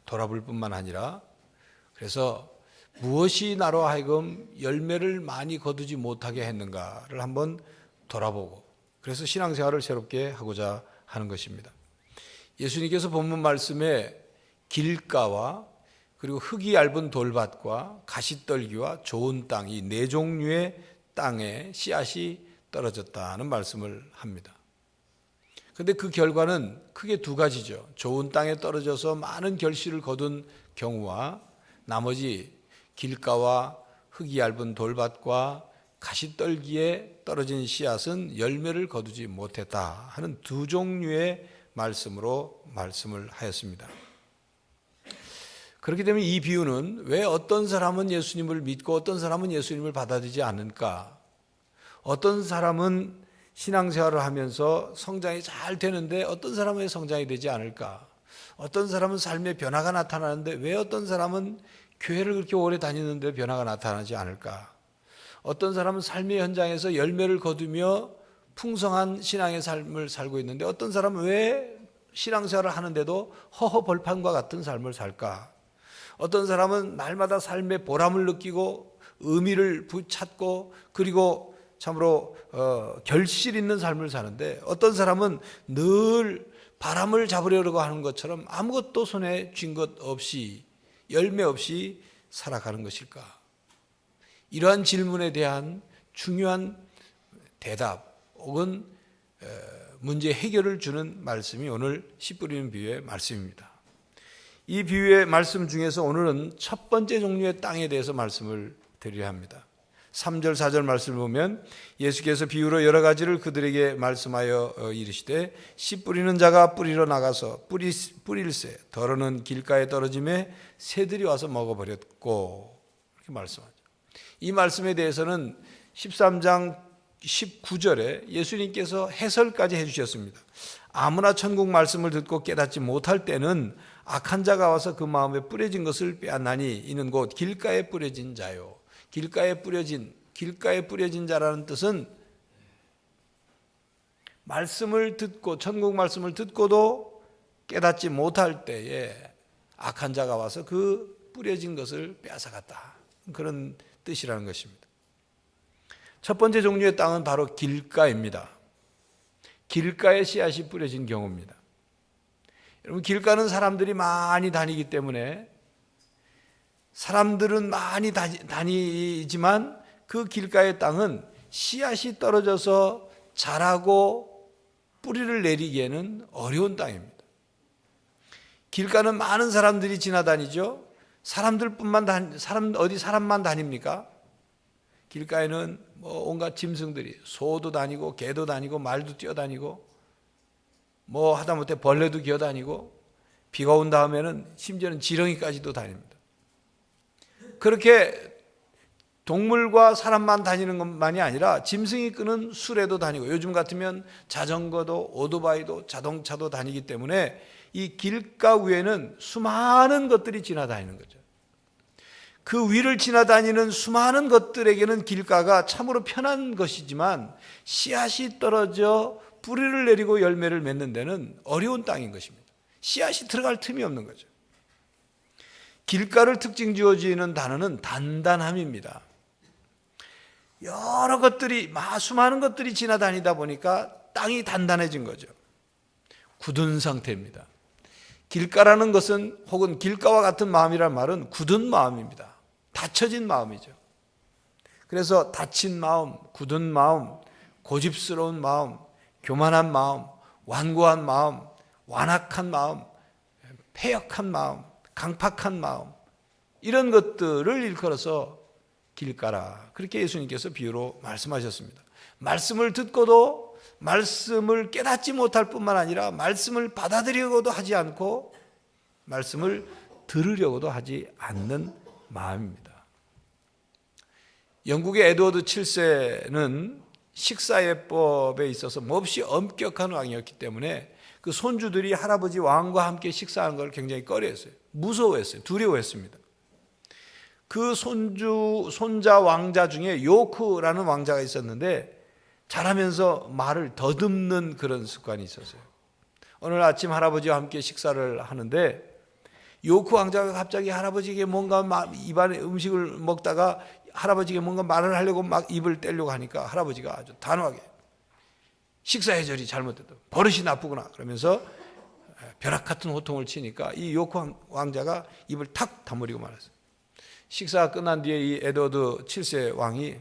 돌아볼 뿐만 아니라 그래서 무엇이 나로 하여금 열매를 많이 거두지 못하게 했는가를 한번 돌아보고 그래서 신앙생활을 새롭게 하고자 하는 것입니다. 예수님께서 본문 말씀에 길가와 그리고 흙이 얇은 돌밭과 가시떨기와 좋은 땅 이 네 종류의 땅에 씨앗이 떨어졌다는 말씀을 합니다. 그런데 그 결과는 크게 두 가지죠. 좋은 땅에 떨어져서 많은 결실을 거둔 경우와 나머지 길가와 흙이 얇은 돌밭과 가시떨기에 떨어진 씨앗은 열매를 거두지 못했다 하는 두 종류의 말씀으로 말씀을 하였습니다. 그렇기 때문에 이 비유는 왜 어떤 사람은 예수님을 믿고 어떤 사람은 예수님을 받아들이지 않을까? 어떤 사람은 신앙생활을 하면서 성장이 잘 되는데 어떤 사람은 왜 성장이 되지 않을까? 어떤 사람은 삶의 변화가 나타나는데 왜 어떤 사람은 교회를 그렇게 오래 다니는데 변화가 나타나지 않을까? 어떤 사람은 삶의 현장에서 열매를 거두며 풍성한 신앙의 삶을 살고 있는데 어떤 사람은 왜 신앙생활을 하는데도 허허벌판과 같은 삶을 살까? 어떤 사람은 날마다 삶의 보람을 느끼고 의미를 찾고 그리고 참으로 결실 있는 삶을 사는데 어떤 사람은 늘 바람을 잡으려고 하는 것처럼 아무것도 손에 쥔 것 없이 열매 없이 살아가는 것일까? 이러한 질문에 대한 중요한 대답 혹은 문제 해결을 주는 말씀이 오늘 씨 뿌리는 비유의 말씀입니다. 이 비유의 말씀 중에서 오늘은 첫 번째 종류의 땅에 대해서 말씀을 드리려 합니다. 3절 4절 말씀을 보면 예수께서 비유로 여러 가지를 그들에게 말씀하여 이르시되 씨 뿌리는 자가 뿌리러 나가서 뿌릴새 더러는 길가에 떨어짐에 새들이 와서 먹어버렸고 이렇게 말씀하죠. 이 말씀에 대해서는 13장 19절에 예수님께서 해설까지 해주셨습니다. 아무나 천국 말씀을 듣고 깨닫지 못할 때는 악한 자가 와서 그 마음에 뿌려진 것을 빼앗나니 이는 곧 길가에 뿌려진 자요. 길가에 뿌려진 자라는 뜻은 말씀을 듣고 천국 말씀을 듣고도 깨닫지 못할 때에 악한 자가 와서 그 뿌려진 것을 빼앗아갔다. 그런 뜻이라는 것입니다. 첫 번째 종류의 땅은 바로 길가입니다. 길가에 씨앗이 뿌려진 경우입니다. 여러분 길가는 사람들이 많이 다니기 때문에 사람들은 많이 다니지만 그 길가의 땅은 씨앗이 떨어져서 자라고 뿌리를 내리기에는 어려운 땅입니다. 길가는 많은 사람들이 지나다니죠. 어디 사람만 다닙니까? 길가에는 온갖 짐승들이 소도 다니고 개도 다니고 말도 뛰어다니고 하다못해 벌레도 기어다니고 비가 온 다음에는 심지어는 지렁이까지도 다닙니다. 그렇게 동물과 사람만 다니는 것만이 아니라 짐승이 끄는 수레도 다니고 요즘 같으면 자전거도 오토바이도 자동차도 다니기 때문에 이 길가 위에는 수많은 것들이 지나다니는 거죠. 그 위를 지나다니는 수많은 것들에게는 길가가 참으로 편한 것이지만 씨앗이 떨어져 뿌리를 내리고 열매를 맺는 데는 어려운 땅인 것입니다. 씨앗이 들어갈 틈이 없는 거죠. 길가를 특징 지어지는 단어는 단단함입니다. 여러 것들이 수많은 것들이 지나다니다 보니까 땅이 단단해진 거죠. 굳은 상태입니다. 길가라는 것은 혹은 길가와 같은 마음이란 말은 굳은 마음입니다. 닫혀진 마음이죠. 그래서 닫힌 마음, 굳은 마음, 고집스러운 마음, 교만한 마음, 완고한 마음, 완악한 마음, 패역한 마음, 강팍한 마음 이런 것들을 일컬어서 길가라 그렇게 예수님께서 비유로 말씀하셨습니다. 말씀을 듣고도 말씀을 깨닫지 못할 뿐만 아니라 말씀을 받아들이려고도 하지 않고 말씀을 들으려고도 하지 않는 마음입니다. 영국의 에드워드 7세는 식사예법에 있어서 몹시 엄격한 왕이었기 때문에 그 손주들이 할아버지 왕과 함께 식사하는 걸 굉장히 꺼려했어요. 무서워했어요. 두려워했습니다. 그 손자 왕자 중에 요크라는 왕자가 있었는데 자라면서 말을 더듬는 그런 습관이 있었어요. 오늘 아침 할아버지와 함께 식사를 하는데 요크 왕자가 갑자기 할아버지에게 뭔가 입안에 음식을 먹다가 할아버지에게 뭔가 말을 하려고 막 입을 떼려고 하니까 할아버지가 아주 단호하게 식사 해절이 잘못됐다, 버릇이 나쁘구나 그러면서 벼락 같은 호통을 치니까 이 요크 왕자가 입을 탁 다물고 말았어요. 식사가 끝난 뒤에 이 에드워드 7세 왕이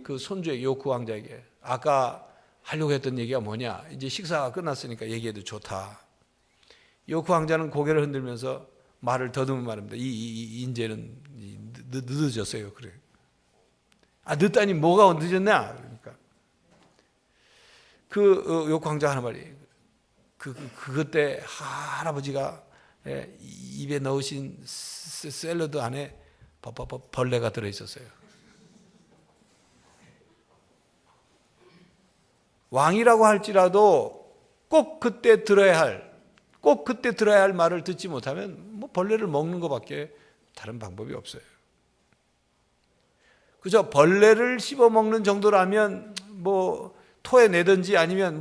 그 손주의 요크 왕자에게 아까 하려고 했던 얘기가 뭐냐, 이제 식사가 끝났으니까 얘기해도 좋다. 요크 왕자는 고개를 흔들면서 말을 더듬은 말입니다. 인제는 늦어졌어요. 그래. 늦다니 뭐가 늦었냐? 그러니까 그 요크 왕자 하는 말이 그때 할아버지가 입에 넣으신 샐러드 안에 벌레가 들어 있었어요. 왕이라고 할지라도 꼭 그때 들어야 할 말을 듣지 못하면 뭐 벌레를 먹는 것밖에 다른 방법이 없어요. 그죠? 벌레를 씹어 먹는 정도라면 뭐 토해내든지 아니면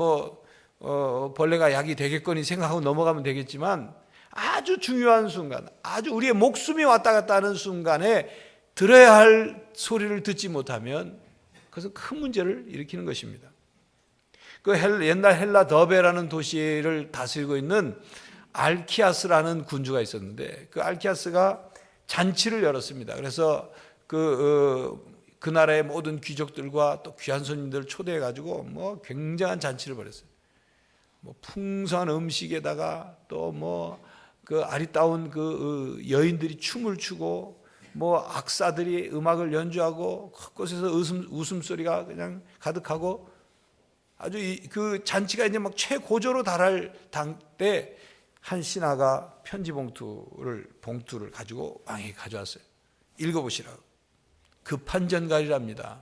벌레가 약이 되겠거니 생각하고 넘어가면 되겠지만, 아주 중요한 순간, 아주 우리의 목숨이 왔다 갔다 하는 순간에 들어야 할 소리를 듣지 못하면 그것은 큰 문제를 일으키는 것입니다. 그 옛날 헬라 더베라는 도시를 다스리고 있는 알키아스라는 군주가 있었는데, 그 알키아스가 잔치를 열었습니다. 그래서 그 나라의 모든 귀족들과 또 귀한 손님들을 초대해 가지고 굉장한 잔치를 벌였어요. 풍성한 음식에다가 또 그 아리따운 그 여인들이 춤을 추고 악사들이 음악을 연주하고 곳곳에서 웃음소리가 그냥 가득하고, 아주 그 잔치가 이제 막 최고조로 달할 때 한 신하가 편지 봉투를 가지고 왕에게 가져왔어요. 읽어보시라고. 급한 전갈이랍니다.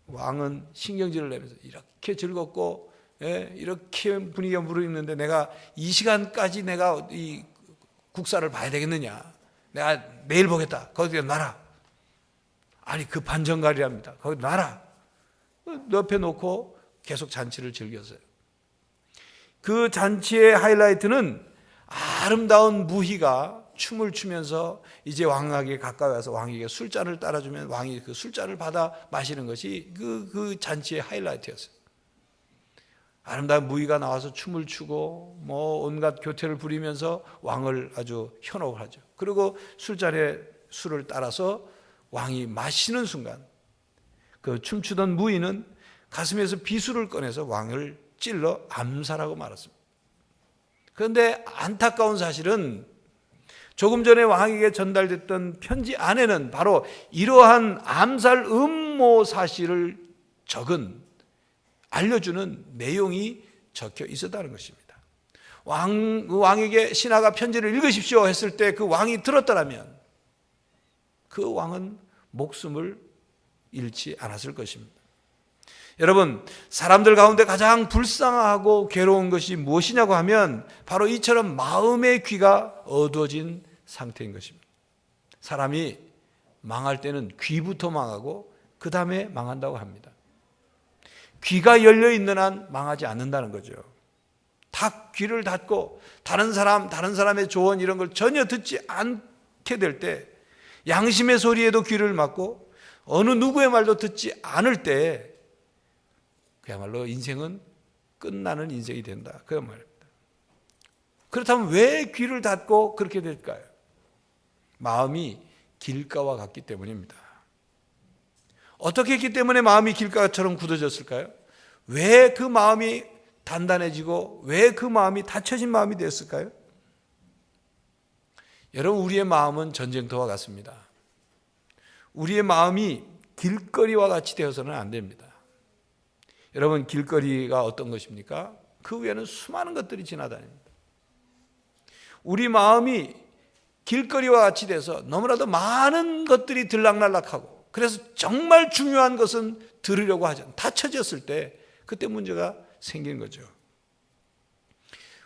왕은 신경질을 내면서 이렇게 즐겁고 이렇게 분위기가 무르익는데 내가 이 시간까지 내가 이 국사를 봐야 되겠느냐? 내가 내일 보겠다. 거기다 놔라. 아니 급한 전갈이랍니다. 거기 놔라. 옆에 놓고 계속 잔치를 즐겼어요. 그 잔치의 하이라이트는 아름다운 무희가 춤을 추면서 이제 왕에게 가까이 와서 왕에게 술잔을 따라주면 왕이 그 술잔을 받아 마시는 것이 그 잔치의 하이라이트였어요. 아름다운 무희가 나와서 춤을 추고 온갖 교태를 부리면서 왕을 아주 현혹을 하죠. 그리고 술잔에 술을 따라서 왕이 마시는 순간 그 춤추던 무희는 가슴에서 비수를 꺼내서 왕을 찔러 암살하고 말았습니다. 그런데 안타까운 사실은 조금 전에 왕에게 전달됐던 편지 안에는 바로 이러한 암살 음모 사실을 알려주는 내용이 적혀 있었다는 것입니다. 왕에게 신하가 편지를 읽으십시오 했을 때 그 왕이 들었더라면 그 왕은 목숨을 잃지 않았을 것입니다. 여러분, 사람들 가운데 가장 불쌍하고 괴로운 것이 무엇이냐고 하면 바로 이처럼 마음의 귀가 어두워진 상태인 것입니다. 사람이 망할 때는 귀부터 망하고 그 다음에 망한다고 합니다. 귀가 열려있는 한 망하지 않는다는 거죠. 다 귀를 닫고 다른 사람의 조언 이런 걸 전혀 듣지 않게 될 때, 양심의 소리에도 귀를 막고 어느 누구의 말도 듣지 않을 때 그야말로 인생은 끝나는 인생이 된다. 그 말입니다. 그렇다면 왜 귀를 닫고 그렇게 될까요? 마음이 길가와 같기 때문입니다. 어떻게 했기 때문에 마음이 길가처럼 굳어졌을까요? 왜 그 마음이 단단해지고 왜 그 마음이 닫혀진 마음이 되었을까요? 여러분, 우리의 마음은 전쟁터와 같습니다. 우리의 마음이 길거리와 같이 되어서는 안 됩니다. 여러분, 길거리가 어떤 것입니까? 그 위에는 수많은 것들이 지나다닙니다. 우리 마음이 길거리와 같이 돼서 너무나도 많은 것들이 들락날락하고, 그래서 정말 중요한 것은 들으려고 하죠. 닫혀졌을 때 그때 문제가 생기는 거죠.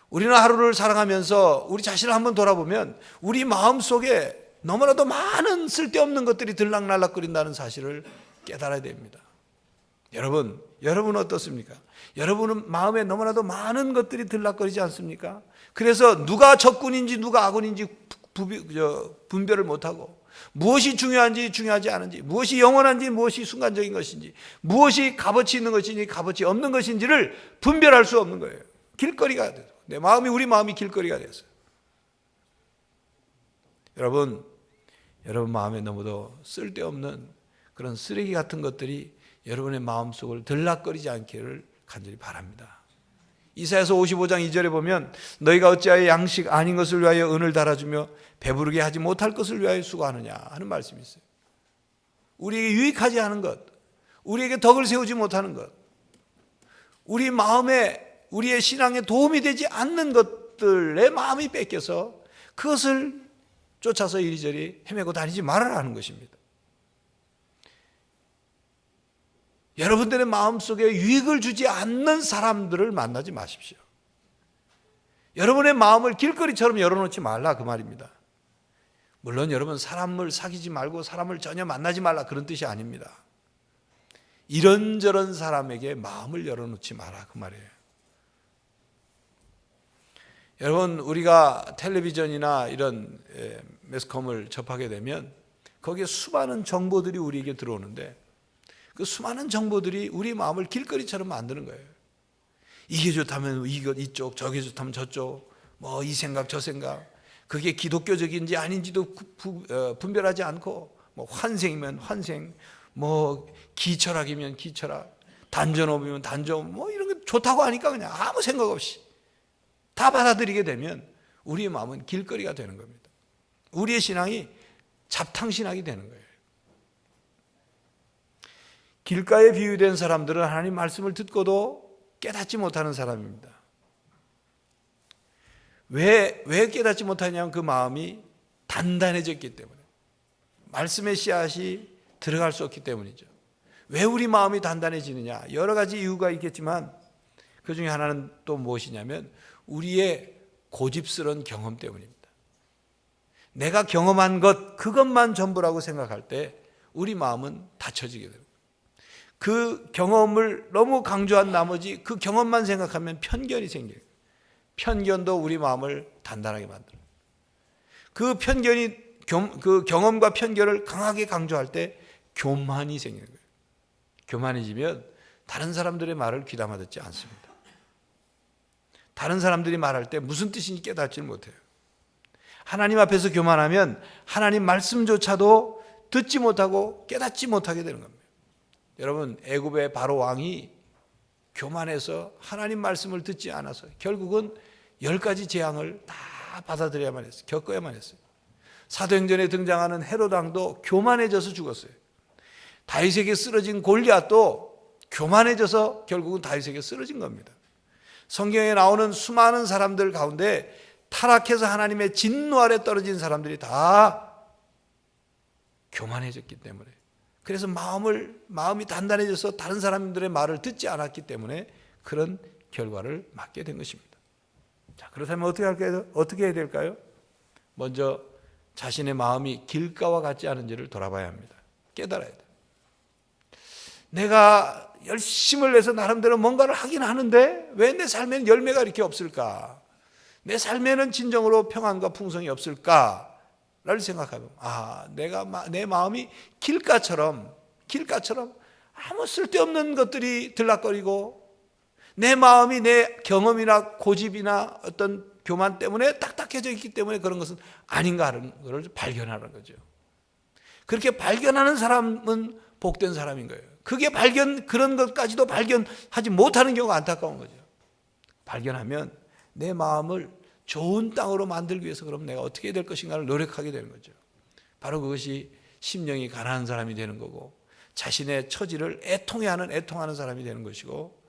우리는 하루를 살아가면서 우리 자신을 한번 돌아보면 우리 마음속에 너무나도 많은 쓸데없는 것들이 들락날락거린다는 사실을 깨달아야 됩니다. 여러분, 여러분은 어떻습니까? 여러분은 마음에 너무나도 많은 것들이 들락거리지 않습니까? 그래서 누가 적군인지 누가 악군인지 분별을 못하고, 무엇이 중요한지 중요하지 않은지, 무엇이 영원한지 무엇이 순간적인 것인지, 무엇이 값어치 있는 것인지 값어치 없는 것인지를 분별할 수 없는 거예요. 길거리가 돼서. 내 마음이, 우리 마음이 길거리가 됐어요. 여러분 마음에 너무도 쓸데없는 그런 쓰레기 같은 것들이 여러분의 마음속을 들락거리지 않기를 간절히 바랍니다. 이사야서 55장 2절에 보면 너희가 어찌하여 양식 아닌 것을 위하여 은을 달아주며 배부르게 하지 못할 것을 위하여 수고하느냐 하는 말씀이 있어요. 우리에게 유익하지 않은 것, 우리에게 덕을 세우지 못하는 것, 우리 마음에, 우리의 신앙에 도움이 되지 않는 것들, 내 마음이 뺏겨서 그것을 쫓아서 이리저리 헤매고 다니지 말아라는 것입니다. 여러분들의 마음속에 유익을 주지 않는 사람들을 만나지 마십시오. 여러분의 마음을 길거리처럼 열어놓지 말라 그 말입니다. 물론 여러분 사람을 사귀지 말고 사람을 전혀 만나지 말라 그런 뜻이 아닙니다. 이런저런 사람에게 마음을 열어놓지 마라 그 말이에요. 여러분 우리가 텔레비전이나 이런 매스컴을 접하게 되면 거기에 수많은 정보들이 우리에게 들어오는데 그 수많은 정보들이 우리 마음을 길거리처럼 만드는 거예요. 이게 좋다면 이쪽, 저게 좋다면 저쪽, 뭐 이 생각 저 생각, 그게 기독교적인지 아닌지도 분별하지 않고, 뭐 환생이면 환생, 뭐 기철학이면 기철학, 단전업이면 단전업, 뭐 이런 게 좋다고 하니까 그냥 아무 생각 없이 다 받아들이게 되면 우리의 마음은 길거리가 되는 겁니다. 우리의 신앙이 잡탕신학이 되는 거예요. 길가에 비유된 사람들은 하나님 말씀을 듣고도 깨닫지 못하는 사람입니다. 왜 깨닫지 못하냐면 그 마음이 단단해졌기 때문에, 말씀의 씨앗이 들어갈 수 없기 때문이죠. 왜 우리 마음이 단단해지느냐? 여러 가지 이유가 있겠지만 그 중에 하나는 또 무엇이냐면 우리의 고집스러운 경험 때문입니다. 내가 경험한 것, 그것만 전부라고 생각할 때 우리 마음은 닫혀지게 됩니다. 그 경험을 너무 강조한 나머지 그 경험만 생각하면 편견이 생겨요. 편견도 우리 마음을 단단하게 만들어요. 그 경험과 편견을 강하게 강조할 때 교만이 생기는 거예요. 교만해지면 다른 사람들의 말을 귀담아 듣지 않습니다. 다른 사람들이 말할 때 무슨 뜻인지 깨닫지 못해요. 하나님 앞에서 교만하면 하나님 말씀조차도 듣지 못하고 깨닫지 못하게 되는 겁니다. 여러분 애굽의 바로 왕이 교만해서 하나님 말씀을 듣지 않아서 결국은 10가지 재앙을 다 받아들여야만 했어요. 겪어야만 했어요. 사도행전에 등장하는 헤롯 왕도 교만해져서 죽었어요. 다윗에게 쓰러진 골리앗도 교만해져서 결국은 다윗에게 쓰러진 겁니다. 성경에 나오는 수많은 사람들 가운데 타락해서 하나님의 진노 아래 떨어진 사람들이 다 교만해졌기 때문에, 그래서 마음이 단단해져서 다른 사람들의 말을 듣지 않았기 때문에 그런 결과를 맞게 된 것입니다. 자, 그렇다면 어떻게 해야 될까요? 먼저 자신의 마음이 길가와 같지 않은지를 돌아봐야 합니다. 깨달아야 돼요. 내가 열심을 내서 나름대로 뭔가를 하긴 하는데 왜 내 삶에는 열매가 이렇게 없을까? 내 삶에는 진정으로 평안과 풍성이 없을까? 를 생각하면 내 마음이 길가처럼 아무 쓸데없는 것들이 들락거리고 내 마음이 내 경험이나 고집이나 어떤 교만 때문에 딱딱해져 있기 때문에 그런 것은 아닌가 하는 것을 발견하는 거죠. 그렇게 발견하는 사람은 복된 사람인 거예요. 그런 것까지도 발견하지 못하는 경우가 안타까운 거죠. 발견하면 내 마음을 좋은 땅으로 만들기 위해서 그럼 내가 어떻게 해야 될 것인가를 노력하게 되는 거죠. 바로 그것이 심령이 가난한 사람이 되는 거고 자신의 처지를 애통하는 사람이 되는 것이고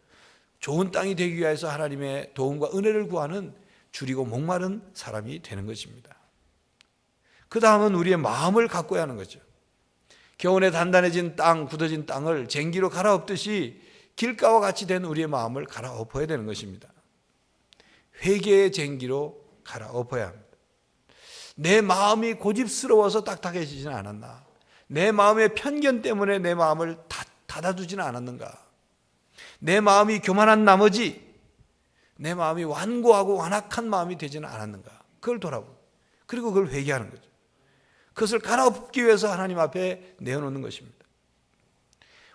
좋은 땅이 되기 위해서 하나님의 도움과 은혜를 구하는 줄이고 목마른 사람이 되는 것입니다. 그 다음은 우리의 마음을 가꿔야 하는 거죠. 겨우내 단단해진 땅, 굳어진 땅을 쟁기로 갈아엎듯이 길가와 같이 된 우리의 마음을 갈아엎어야 되는 것입니다. 회개의 쟁기로 갈아엎어야 합니다. 내 마음이 고집스러워서 딱딱해지지는 않았나? 내 마음의 편견 때문에 내 마음을 닫아두지는 않았는가? 내 마음이 교만한 나머지 내 마음이 완고하고 완악한 마음이 되지는 않았는가? 그걸 돌아보고 그리고 그걸 회개하는 거죠. 그것을 갈아엎기 위해서 하나님 앞에 내어놓는 것입니다.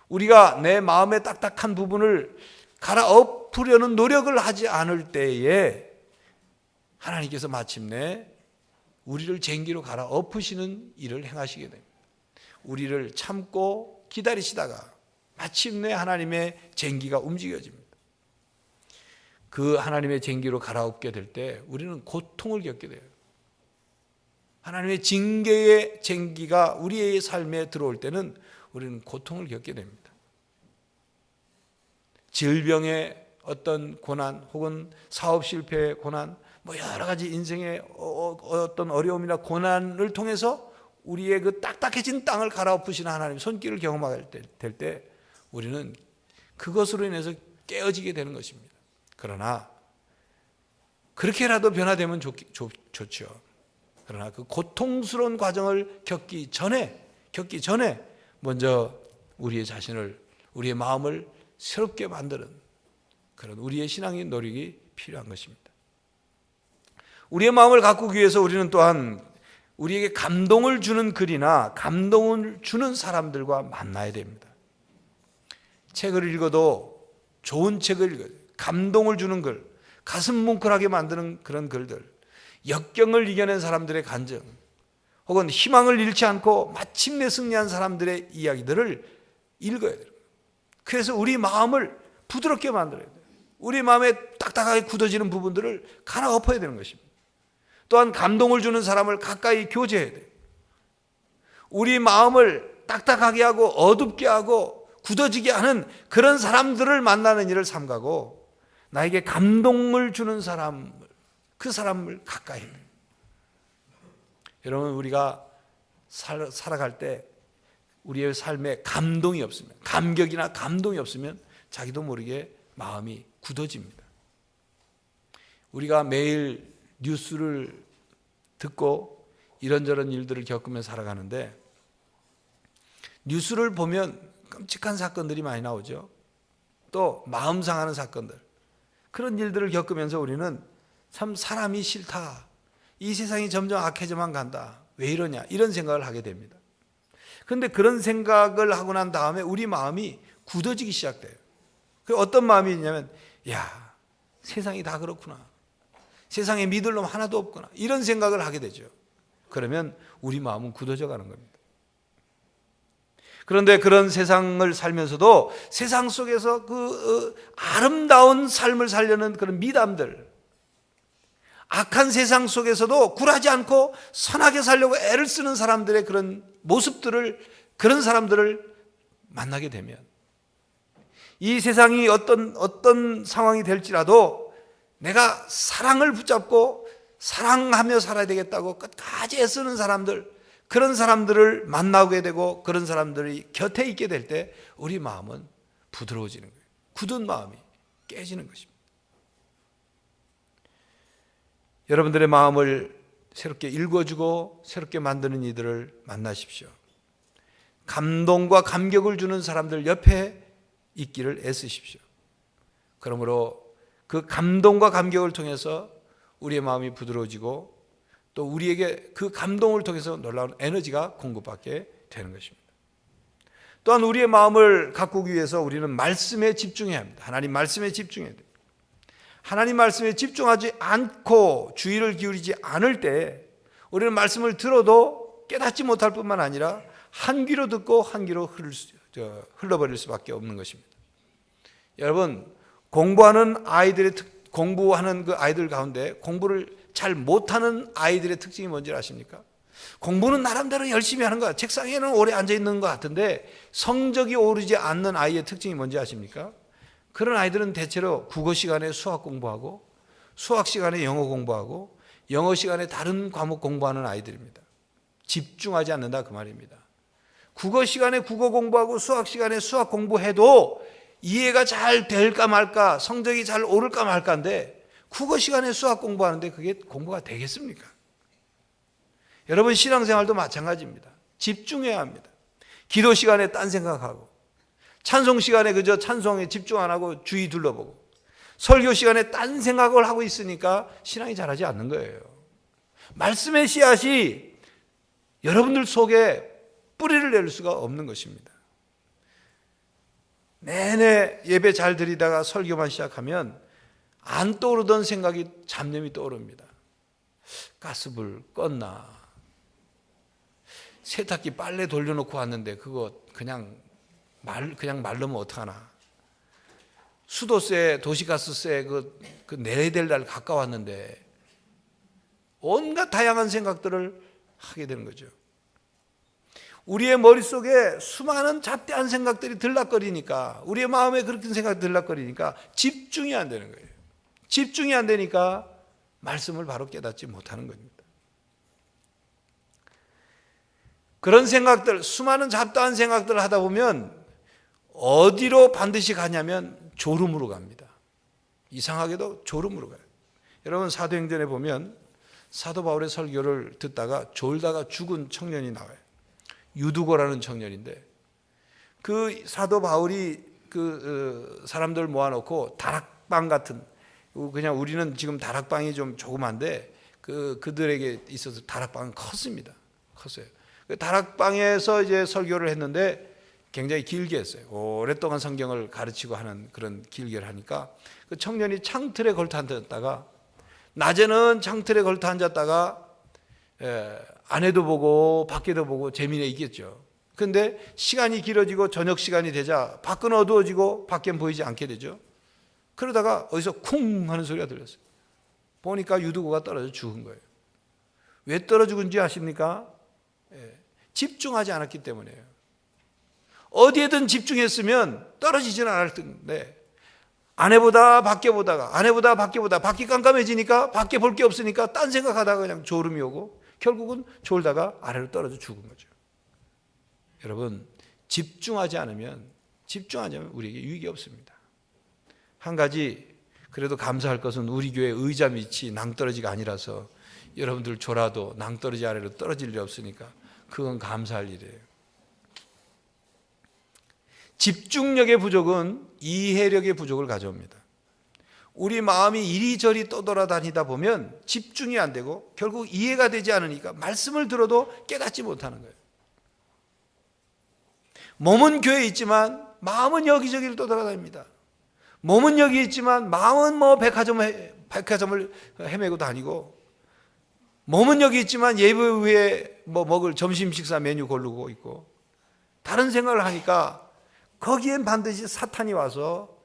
우리가 내 마음의 딱딱한 부분을 갈아엎으려는 노력을 하지 않을 때에 하나님께서 마침내 우리를 쟁기로 갈아엎으시는 일을 행하시게 됩니다. 우리를 참고 기다리시다가 마침내 하나님의 쟁기가 움직여집니다. 그 하나님의 쟁기로 갈아엎게 될 때 우리는 고통을 겪게 돼요. 하나님의 징계의 쟁기가 우리의 삶에 들어올 때는 우리는 고통을 겪게 됩니다. 질병의 어떤 고난 혹은 사업 실패의 고난, 여러 가지 인생의 어떤 어려움이나 고난을 통해서 우리의 그 딱딱해진 땅을 갈아엎으시는 하나님의 손길을 경험할 때 우리는 그것으로 인해서 깨어지게 되는 것입니다. 그러나 그렇게라도 변화되면 좋죠. 그러나 그 고통스러운 과정을 겪기 전에 먼저 우리의 자신을, 우리의 마음을 새롭게 만드는 그런 우리의 신앙의 노력이 필요한 것입니다. 우리의 마음을 가꾸기 위해서 우리는 또한 우리에게 감동을 주는 글이나 감동을 주는 사람들과 만나야 됩니다. 책을 읽어도 좋은 책을 읽어요. 감동을 주는 글, 가슴 뭉클하게 만드는 그런 글들, 역경을 이겨낸 사람들의 간증, 혹은 희망을 잃지 않고 마침내 승리한 사람들의 이야기들을 읽어야 돼요. 그래서 우리 마음을 부드럽게 만들어야 돼요. 우리 마음에 딱딱하게 굳어지는 부분들을 갈아엎어야 되는 것입니다. 또한 감동을 주는 사람을 가까이 교제해야 돼요. 우리 마음을 딱딱하게 하고 어둡게 하고 굳어지게 하는 그런 사람들을 만나는 일을 삼가고 나에게 감동을 주는 사람, 그 사람을 가까이 해요. 여러분, 우리가 살아갈 때 우리의 삶에 감동이 없으면, 감격이나 감동이 없으면 자기도 모르게 마음이 굳어집니다. 우리가 매일 뉴스를 듣고 이런저런 일들을 겪으며 살아가는데 뉴스를 보면 끔찍한 사건들이 많이 나오죠. 또 마음 상하는 사건들, 그런 일들을 겪으면서 우리는 참 사람이 싫다, 이 세상이 점점 악해져만 간다, 왜 이러냐, 이런 생각을 하게 됩니다. 그런데 그런 생각을 하고 난 다음에 우리 마음이 굳어지기 시작돼요. 그 어떤 마음이 있냐면, 야, 세상이 다 그렇구나, 세상에 믿을 놈 하나도 없구나, 이런 생각을 하게 되죠. 그러면 우리 마음은 굳어져 가는 겁니다. 그런데 그런 세상을 살면서도 세상 속에서 그 아름다운 삶을 살려는 그런 미담들, 악한 세상 속에서도 굴하지 않고 선하게 살려고 애를 쓰는 사람들의 그런 모습들을, 그런 사람들을 만나게 되면 이 세상이 어떤 상황이 될지라도 내가 사랑을 붙잡고 사랑하며 살아야 되겠다고 끝까지 애쓰는 사람들, 그런 사람들을 만나게 되고 그런 사람들이 곁에 있게 될 때 우리 마음은 부드러워지는 거예요. 굳은 마음이 깨지는 것입니다. 여러분들의 마음을 새롭게 읽어주고 새롭게 만드는 이들을 만나십시오. 감동과 감격을 주는 사람들 옆에 있기를 애쓰십시오. 그러므로 그 감동과 감격을 통해서 우리의 마음이 부드러워지고 또 우리에게 그 감동을 통해서 놀라운 에너지가 공급받게 되는 것입니다. 또한 우리의 마음을 가꾸기 위해서 우리는 말씀에 집중해야 합니다. 하나님 말씀에 집중해야 됩니다. 하나님 말씀에 집중하지 않고 주의를 기울이지 않을 때 우리는 말씀을 들어도 깨닫지 못할 뿐만 아니라 한 귀로 듣고 한 귀로 흘러버릴 수밖에 없는 것입니다. 여러분, 공부하는 그 아이들 가운데 공부를 잘 못하는 아이들의 특징이 뭔지 아십니까? 공부는 나름대로 열심히 하는 거야. 책상에는 오래 앉아 있는 것 같은데 성적이 오르지 않는 아이의 특징이 뭔지 아십니까? 그런 아이들은 대체로 국어 시간에 수학 공부하고 수학 시간에 영어 공부하고 영어 시간에 다른 과목 공부하는 아이들입니다. 집중하지 않는다, 그 말입니다. 국어 시간에 국어 공부하고 수학 시간에 수학 공부해도 이해가 잘 될까 말까, 성적이 잘 오를까 말까인데 국어 시간에 수학 공부하는데 그게 공부가 되겠습니까? 여러분, 신앙생활도 마찬가지입니다. 집중해야 합니다. 기도 시간에 딴 생각하고 찬송 시간에 그저 찬송에 집중 안 하고 주위 둘러보고, 설교 시간에 딴 생각을 하고 있으니까 신앙이 자라지 않는 거예요. 말씀의 씨앗이 여러분들 속에 뿌리를 낼 수가 없는 것입니다. 내내 예배 잘 드리다가 설교만 시작하면 안 떠오르던 생각이 잡념이 떠오릅니다. 가스불 껐나? 세탁기 빨래 돌려놓고 왔는데 그거 그냥 말르면 어떡하나? 수도세, 도시가스세 그 내야 될 날 가까웠는데, 온갖 다양한 생각들을 하게 되는 거죠. 우리의 머릿속에 수많은 잡대한 생각들이 들락거리니까, 우리의 마음에 그렇게 생각이 들락거리니까 집중이 안 되는 거예요. 집중이 안 되니까 말씀을 바로 깨닫지 못하는 겁니다. 그런 생각들, 수많은 잡다한 생각들을 하다 보면 어디로 반드시 가냐면 졸음으로 갑니다. 이상하게도 졸음으로 가요. 여러분, 사도행전에 보면 사도 바울의 설교를 듣다가 졸다가 죽은 청년이 나와요. 유두고라는 청년인데, 그 사도 바울이 그 사람들 모아놓고 다락방 같은, 그냥 우리는 지금 다락방이 좀 조그만데 그들에게 있어서 다락방은 컸습니다. 컸어요. 그 다락방에서 이제 설교를 했는데 굉장히 길게 했어요. 오랫동안 성경을 가르치고 하는 그런 길게를 하니까 그 청년이 창틀에 걸터 앉았다가, 낮에는 창틀에 걸터 앉았다가 안에도 보고 밖에도 보고 재미는 있겠죠. 그런데 시간이 길어지고 저녁 시간이 되자 밖은 어두워지고 밖엔 보이지 않게 되죠. 그러다가 어디서 쿵 하는 소리가 들렸어요. 보니까 유두고가 떨어져 죽은 거예요. 왜 떨어져 죽은지 아십니까? 집중하지 않았기 때문이에요. 어디에든 집중했으면 떨어지지는 않을 텐데, 안에 보다 밖에 보다가, 안에 보다 밖에 보다, 밖이 깜깜해지니까 밖에 볼 게 없으니까 딴 생각하다가 그냥 졸음이 오고 결국은 졸다가 아래로 떨어져 죽은 거죠. 여러분, 집중하지 않으면 우리에게 유익이 없습니다. 한 가지 그래도 감사할 것은 우리 교회 의자 밑이 낭떠러지가 아니라서 여러분들 졸아도 낭떠러지 아래로 떨어질 일이 없으니까 그건 감사할 일이에요. 집중력의 부족은 이해력의 부족을 가져옵니다. 우리 마음이 이리저리 떠돌아다니다 보면 집중이 안 되고 결국 이해가 되지 않으니까 말씀을 들어도 깨닫지 못하는 거예요. 몸은 교회에 있지만 마음은 여기저기를 떠돌아다닙니다. 몸은 여기 있지만 마음은 백화점을 헤매고 다니고, 몸은 여기 있지만 예배 후에 먹을 점심 식사 메뉴 고르고 있고, 다른 생각을 하니까 거기엔 반드시 사탄이 와서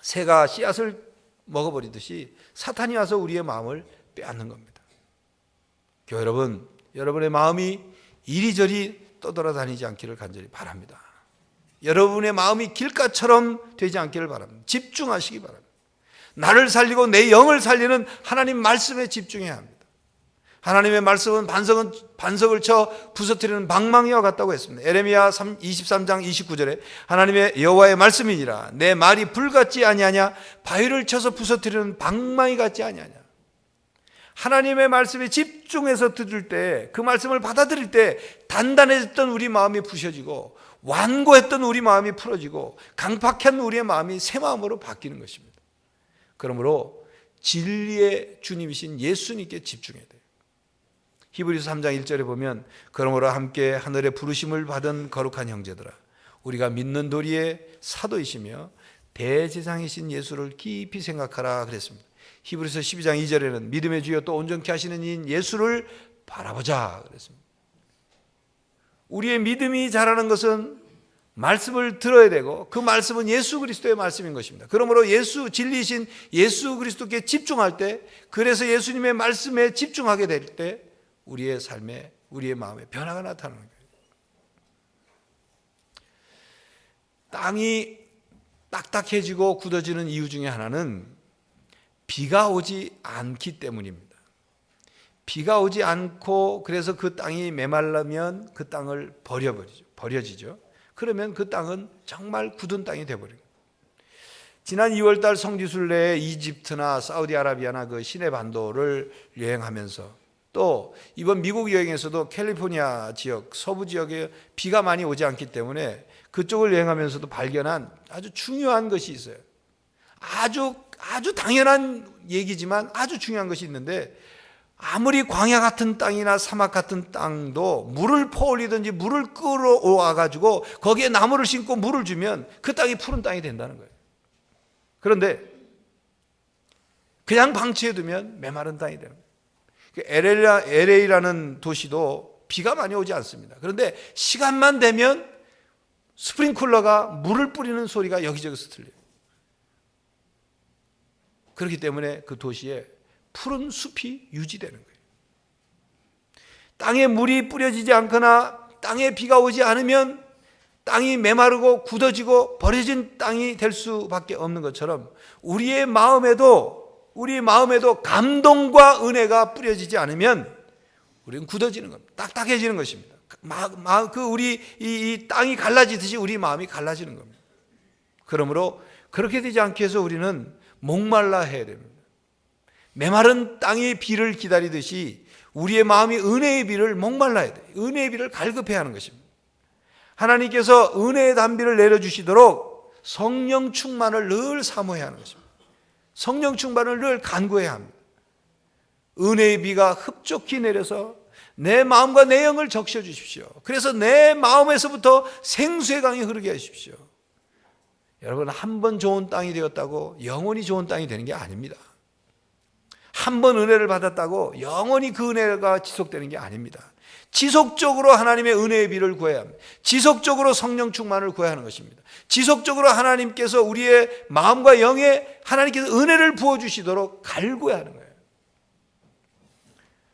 새가 씨앗을 먹어버리듯이 사탄이 와서 우리의 마음을 빼앗는 겁니다. 교회 여러분, 여러분의 마음이 이리저리 떠돌아다니지 않기를 간절히 바랍니다. 여러분의 마음이 길가처럼 되지 않기를 바랍니다. 집중하시기 바랍니다. 나를 살리고 내 영을 살리는 하나님 말씀에 집중해야 합니다. 하나님의 말씀은 반석을 쳐 부서뜨리는 방망이와 같다고 했습니다. 에레미야 23장 29절에 하나님의 여호와의 말씀이니라 내 말이 불같지 아니하냐 바위를 쳐서 부서뜨리는 방망이 같지 아니하냐. 하나님의 말씀에 집중해서 들을 때, 그 말씀을 받아들일 때 단단해졌던 우리 마음이 부셔지고 완고했던 우리 마음이 풀어지고 강팍한 우리의 마음이 새 마음으로 바뀌는 것입니다. 그러므로 진리의 주님이신 예수님께 집중해야 돼요. 히브리서 3장 1절에 보면 그러므로 함께 하늘의 부르심을 받은 거룩한 형제들아 우리가 믿는 도리의 사도이시며 대제사장이신 예수를 깊이 생각하라 그랬습니다. 히브리서 12장 2절에는 믿음의 주여 또 온전케 하시는 이인 예수를 바라보자 그랬습니다. 우리의 믿음이 자라는 것은 말씀을 들어야 되고 그 말씀은 예수 그리스도의 말씀인 것입니다. 그러므로 진리이신 예수 그리스도께 집중할 때, 그래서 예수님의 말씀에 집중하게 될 때 우리의 삶에, 우리의 마음에 변화가 나타나는 거예요. 땅이 딱딱해지고 굳어지는 이유 중에 하나는 비가 오지 않기 때문입니다. 비가 오지 않고 그래서 그 땅이 메말라면 그 땅을 버려지죠. 그러면 그 땅은 정말 굳은 땅이 되어버립니다. 지난 2월 달 성지순례에 이집트나 사우디아라비아나 그 시내 반도를 여행하면서 또 이번 미국 여행에서도 캘리포니아 지역, 서부 지역에 비가 많이 오지 않기 때문에 그쪽을 여행하면서도 발견한 아주 중요한 것이 있어요. 아주 당연한 얘기지만 아주 중요한 것이 있는데, 아무리 광야 같은 땅이나 사막 같은 땅도 물을 퍼올리든지 물을 끌어와 가지고 거기에 나무를 심고 물을 주면 그 땅이 푸른 땅이 된다는 거예요. 그런데 그냥 방치해두면 메마른 땅이 되는 거예요. LA라는 도시도 비가 많이 오지 않습니다. 그런데 시간만 되면 스프링클러가 물을 뿌리는 소리가 여기저기서 들려요. 그렇기 때문에 그 도시에 푸른 숲이 유지되는 거예요. 땅에 물이 뿌려지지 않거나 땅에 비가 오지 않으면 땅이 메마르고 굳어지고 버려진 땅이 될 수밖에 없는 것처럼 우리의 마음에도 감동과 은혜가 뿌려지지 않으면 우리는 굳어지는 겁니다. 딱딱해지는 것입니다. 우리 이 땅이 갈라지듯이 우리 마음이 갈라지는 겁니다. 그러므로 그렇게 되지 않게 해서 우리는 목말라 해야 됩니다. 메마른 땅의 비를 기다리듯이 우리의 마음이 은혜의 비를 목말라야 돼요. 은혜의 비를 갈급해야 하는 것입니다. 하나님께서 은혜의 단비를 내려주시도록 성령 충만을 늘 사모해야 하는 것입니다. 성령 충만을 늘 간구해야 합니다. 은혜의 비가 흡족히 내려서 내 마음과 내 영을 적셔 주십시오. 그래서 내 마음에서부터 생수의 강이 흐르게 하십시오. 여러분, 한 번 좋은 땅이 되었다고 영원히 좋은 땅이 되는 게 아닙니다. 한 번 은혜를 받았다고 영원히 그 은혜가 지속되는 게 아닙니다. 지속적으로 하나님의 은혜의 비를 구해야 합니다. 지속적으로 성령 충만을 구해야 하는 것입니다. 지속적으로 하나님께서 우리의 마음과 영에 하나님께서 은혜를 부어주시도록 갈구해야 하는 거예요.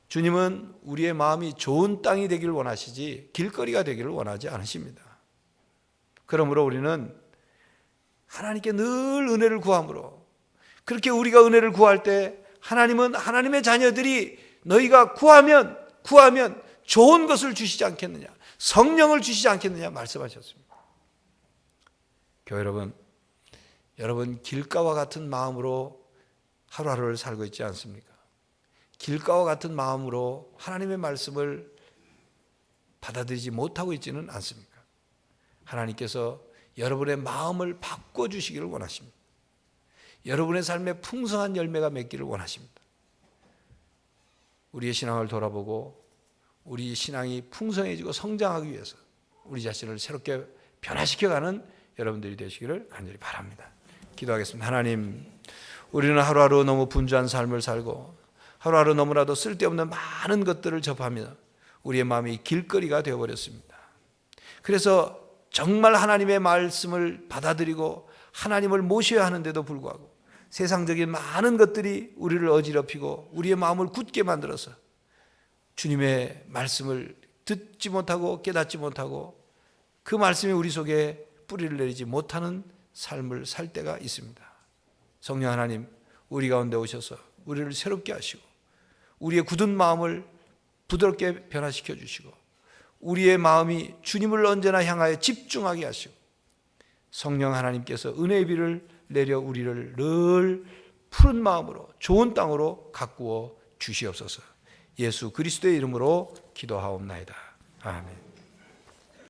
주님은 우리의 마음이 좋은 땅이 되기를 원하시지 길거리가 되기를 원하지 않으십니다. 그러므로 우리는 하나님께 늘 은혜를 구함으로, 그렇게 우리가 은혜를 구할 때 하나님은 하나님의 자녀들이 너희가 구하면 좋은 것을 주시지 않겠느냐, 성령을 주시지 않겠느냐 말씀하셨습니다. 교회 여러분 길가와 같은 마음으로 하루하루를 살고 있지 않습니까? 길가와 같은 마음으로 하나님의 말씀을 받아들이지 못하고 있지는 않습니까? 하나님께서 여러분의 마음을 바꿔주시기를 원하십니다. 여러분의 삶에 풍성한 열매가 맺기를 원하십니다. 우리의 신앙을 돌아보고 우리 신앙이 풍성해지고 성장하기 위해서 우리 자신을 새롭게 변화시켜가는 여러분들이 되시기를 간절히 바랍니다. 기도하겠습니다. 하나님, 우리는 하루하루 너무 분주한 삶을 살고 하루하루 너무나도 쓸데없는 많은 것들을 접하며 우리의 마음이 길거리가 되어버렸습니다. 그래서 정말 하나님의 말씀을 받아들이고 하나님을 모셔야 하는데도 불구하고 세상적인 많은 것들이 우리를 어지럽히고 우리의 마음을 굳게 만들어서 주님의 말씀을 듣지 못하고 깨닫지 못하고 그 말씀이 우리 속에 뿌리를 내리지 못하는 삶을 살 때가 있습니다. 성령 하나님, 우리 가운데 오셔서 우리를 새롭게 하시고 우리의 굳은 마음을 부드럽게 변화시켜 주시고 우리의 마음이 주님을 언제나 향하여 집중하게 하시고 성령 하나님께서 은혜의 비를 내려 우리를 늘 푸른 마음으로 좋은 땅으로 가꾸어 주시옵소서. 예수 그리스도의 이름으로 기도하옵나이다. 아멘.